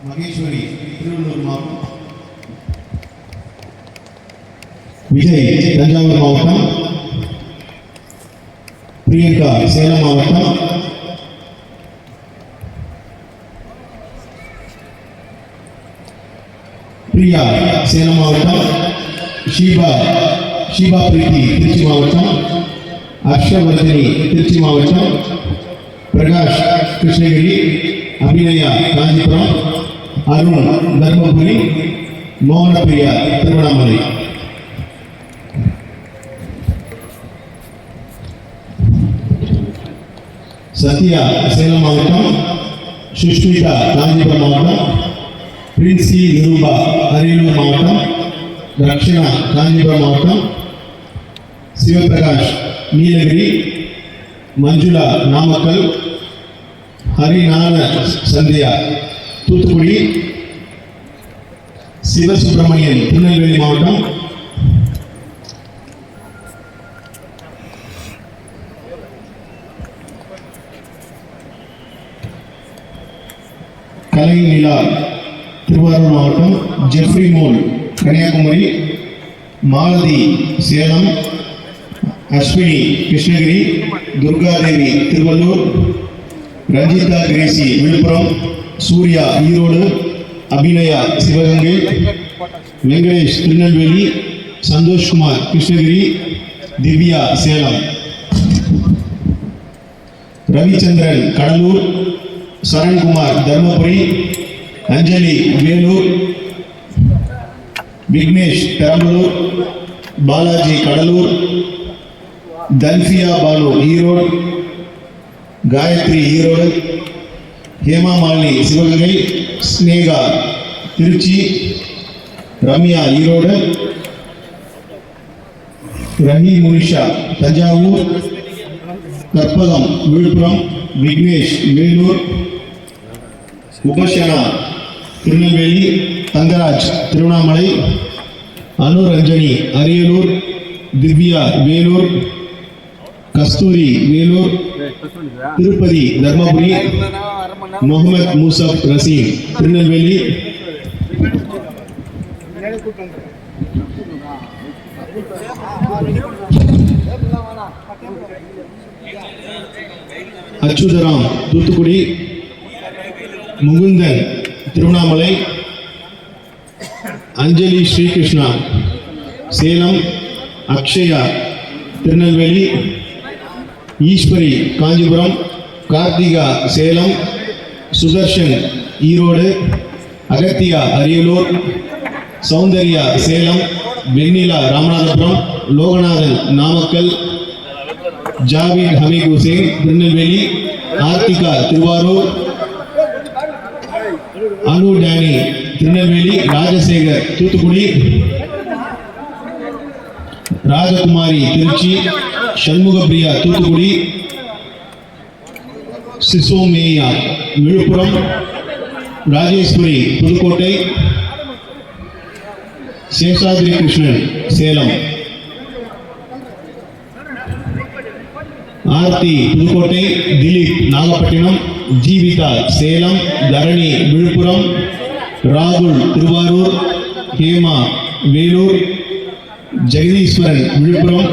மகேஸ்வரி திருவள்ளூர் மாவட்டம், விஜய் தஞ்சாவூர் மாவட்டம், பிரியங்கா சேலம் மாவட்டம், பிரியா சேலம் மாவட்டம், ஷீபா பிரீத்தி திருச்சி மாவட்டம், ஹர்ஷவர்தினி திருச்சி மாவட்டம், பிரகாஷ் கிருஷ்ணகிரி, அபிநயா காஞ்சிபுரம், அருண் தர்மபுரி, மோகனப்பிரியா திருவண்ணாமலை. சத்யா சேலம் மாவட்டம், சுஷ்மிதா காஞ்சிபுரம் மாவட்டம், பிரின்சி நிரூபா அரியலூர் மாவட்டம், ரக்ஷனா காஞ்சிபுரம் மாவட்டம், சிவபிரகாஷ் நீலகிரி, மஞ்சுளா நாமக்கல், ஹரிநாத சந்தியா தூத்துக்குடி, சிவசுப்பிரமணியன் திருநெல்வேலி மாவட்டம், கலை நிலா திருவாரூர் மாவட்டம், ஜெஃப்ரி மோல் கன்னியாகுமரி, மாலதி சேலம், அஸ்வினி கிருஷ்ணகிரி, துர்காதேவி திருவள்ளூர், ரஞ்சிதா கிரேசி விழுப்புரம், சூர்யா ஈரோடு, அபிநயா சிவகங்கை, வெங்கடேஷ் திருநெல்வேலி, சந்தோஷ்குமார் கிருஷ்ணகிரி, திவ்யா சேலம், ரவிச்சந்திரன் கடலூர், சரண்குமார் தர்மபுரி, அஞ்சலி வேலூர், விக்னேஷ் பெரம்பலூர், பாலாஜி கடலூர், தன்சியா பாலு ஈரோடு, காயத்ரி ஈரோடு, ஹேமா மாலினி சிவகங்கை, ஸ்னேகா திருச்சி, ரம்யா ஈரோடு, ரஹி முனிஷா தஞ்சாவூர், கற்பகம் விழுப்புரம், விக்னேஷ் வேலூர், உபசனா திருநெல்வேலி, தங்கராஜ் திருவண்ணாமலை, அனுரஞ்சனி அரியலூர், திவ்யா வேலூர், கஸ்தூரி வேலூர், திருப்பதி தர்மபுரி, முகமது மூசப் ரசீம் திருநெல்வேலி, அச்சுதராம் தூத்துக்குடி, முகுந்தன் திருவண்ணாமலை, அஞ்சலி ஸ்ரீகிருஷ்ணா சேலம், அக்ஷயா திருநெல்வேலி, ஈஸ்வரி காஞ்சிபுரம், கார்த்திகா சேலம், சுதர்ஷன் ஈரோடு, அகத்தியா அரியலூர், சௌந்தர்யா சேலம், வெண்ணிலா ராமநாதபுரம், லோகநாதன் நாமக்கல், ஜாவித் ஹமீத் ஹுசேன் திருநெல்வேலி, ஆர்த்திகா திருவாரூர், அனு டேனி திருநெல்வேலி, ராஜசேகர் தூத்துக்குடி, ராஜகுமாரி திருச்சி, சண்முகப்பிரியா தூத்துக்குடி, சிசோமேயா விழுப்புரம், ராஜேஸ்வரி புதுக்கோட்டை, சேஷாத்ரி கிருஷ்ணன் சேலம், ஆர்த்தி புதுக்கோட்டை, திலீப் நாகப்பட்டினம், ஜீவிதா சேலம், தரணி விழுப்புரம், ராகுல் திருவாரூர், ஹேமா வேலூர், ஜெகதீஸ்வரன் விழுப்புரம்,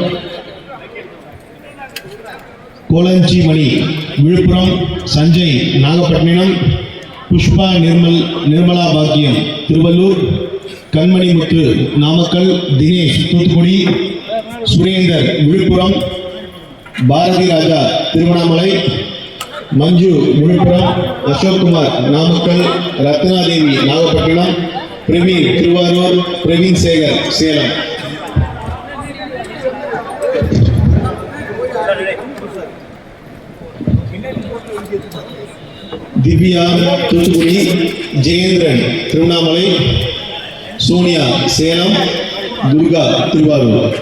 கோலஞ்சி மணி விழுப்புரம், சஞ்சய் நாகப்பட்டினம், புஷ்பா நிர்மலா பாக்கியம் திருவள்ளூர், கண்மணி முத்து நாமக்கல், தினேஷ் தூத்துக்குடி, சுரேந்தர் விழுப்புரம், பாரதி ராஜா திருவண்ணாமலை, மஞ்சு விழுப்புரம், அசோக்குமார் நாமக்கல், ரத்னாதேவி நாகப்பட்டினம், பிரவீன் திருவாரூர், பிரவீன் சேகர் சேலம். திவ்யா தூத்துக்குடி, ஜெயேந்திரன் திருவண்ணாமலை, சோனியா சேலம், துர்கா திருவாரூர்.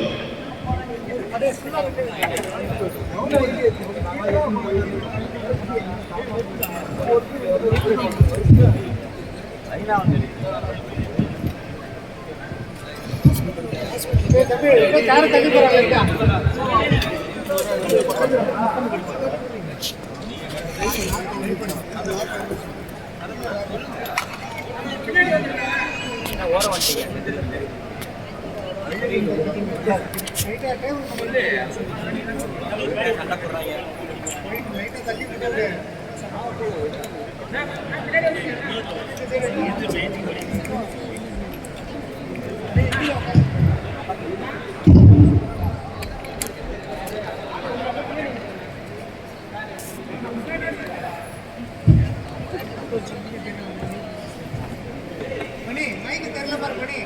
மணி மைக்கு தெரியல பாரு மணி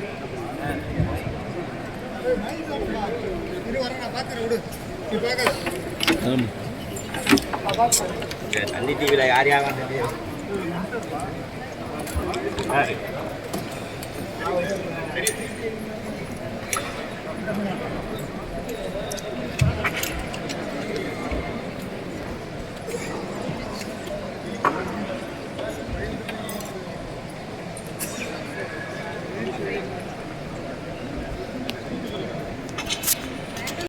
மைக் வரப்பா இரு வர நான் பார்த்துறேன் விடு நீ பார்க்காத தண்ணி டிவியில் யார் யார்